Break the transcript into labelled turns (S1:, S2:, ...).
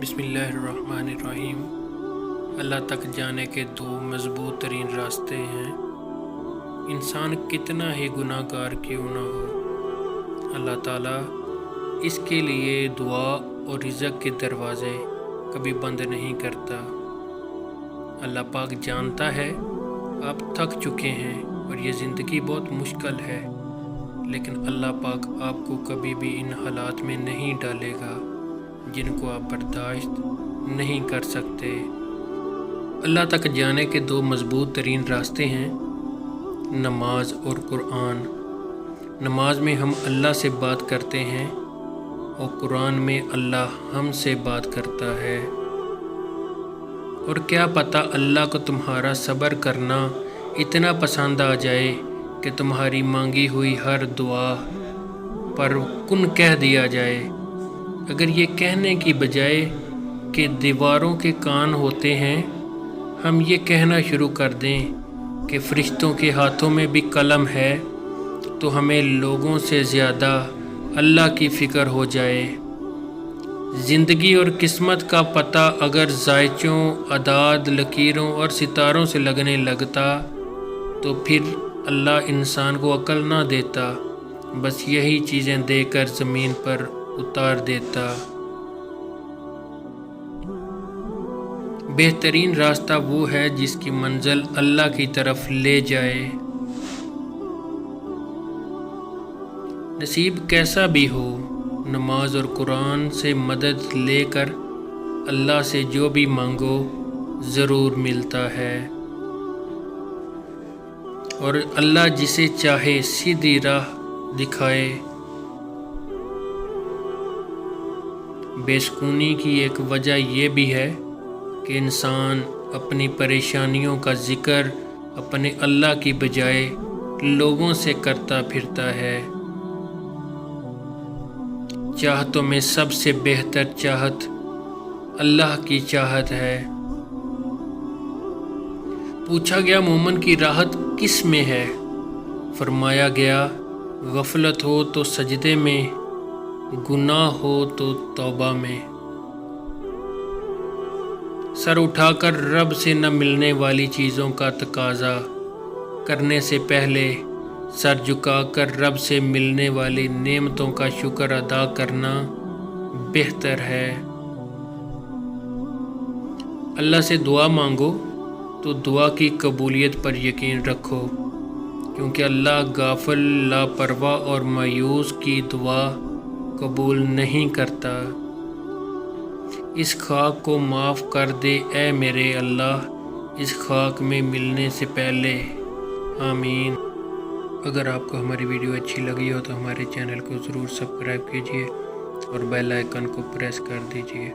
S1: बिस्मिल्लाहिर्रहमानिर्रहीम। अल्लाह तक जाने के दो मजबूत तरीन रास्ते हैं। इंसान कितना ही गुनाहगार क्यों ना हो, अल्लाह ताला इसके लिए दुआ और रिज़्क़ के दरवाज़े कभी बंद नहीं करता। अल्लाह पाक जानता है आप थक चुके हैं और ये ज़िंदगी बहुत मुश्किल है, लेकिन अल्लाह पाक आपको कभी भी इन हालात में नहीं डालेगा जिनको आप बर्दाश्त नहीं कर सकते। अल्लाह तक जाने के दो मजबूत तरीन रास्ते हैं, नमाज और कुरान। नमाज में हम अल्लाह से बात करते हैं और कुरान में अल्लाह हमसे बात करता है। और क्या पता अल्लाह को तुम्हारा सब्र करना इतना पसंद आ जाए कि तुम्हारी मांगी हुई हर दुआ पर कुन कह दिया जाए। अगर ये कहने की बजाय कि दीवारों के कान होते हैं, हम ये कहना शुरू कर दें कि फ़रिश्तों के हाथों में भी कलम है, तो हमें लोगों से ज़्यादा अल्लाह की फ़िक्र हो जाए। ज़िंदगी और किस्मत का पता अगर ज़ायचों, अदाद, लकीरों और सितारों से लगने लगता, तो फिर अल्लाह इंसान को अक्ल ना देता, बस यही चीज़ें देकर ज़मीन पर उतार देता। बेहतरीन रास्ता वो है जिसकी मंजिल अल्लाह की तरफ ले जाए। नसीब कैसा भी हो, नमाज और कुरान से मदद लेकर अल्लाह से जो भी मांगो ज़रूर मिलता है। और अल्लाह जिसे चाहे सीधी राह दिखाए। बेसुकूनी की एक वजह यह भी है कि इंसान अपनी परेशानियों का जिक्र अपने अल्लाह की बजाय लोगों से करता फिरता है। चाहतों में सबसे बेहतर चाहत अल्लाह की चाहत है। पूछा गया मोमिन की राहत किस में है? फरमाया गया गफलत हो तो सजदे में, गुनाह हो तो तौबा में। सर उठाकर रब से न मिलने वाली चीज़ों का तकाजा करने से पहले सर झुकाकर रब से मिलने वाली नेमतों का शुक्र अदा करना बेहतर है। अल्लाह से दुआ मांगो तो दुआ की कबूलियत पर यकीन रखो, क्योंकि अल्लाह गाफिल, लापरवाह और मायूस की दुआ कबूल नहीं करता। इस खाक को माफ़ कर दे ए मेरे अल्लाह, इस खाक में मिलने से पहले, आमीन। अगर आपको हमारी वीडियो अच्छी लगी हो तो हमारे चैनल को ज़रूर सब्सक्राइब कीजिए और बेल आइकन को प्रेस कर दीजिए।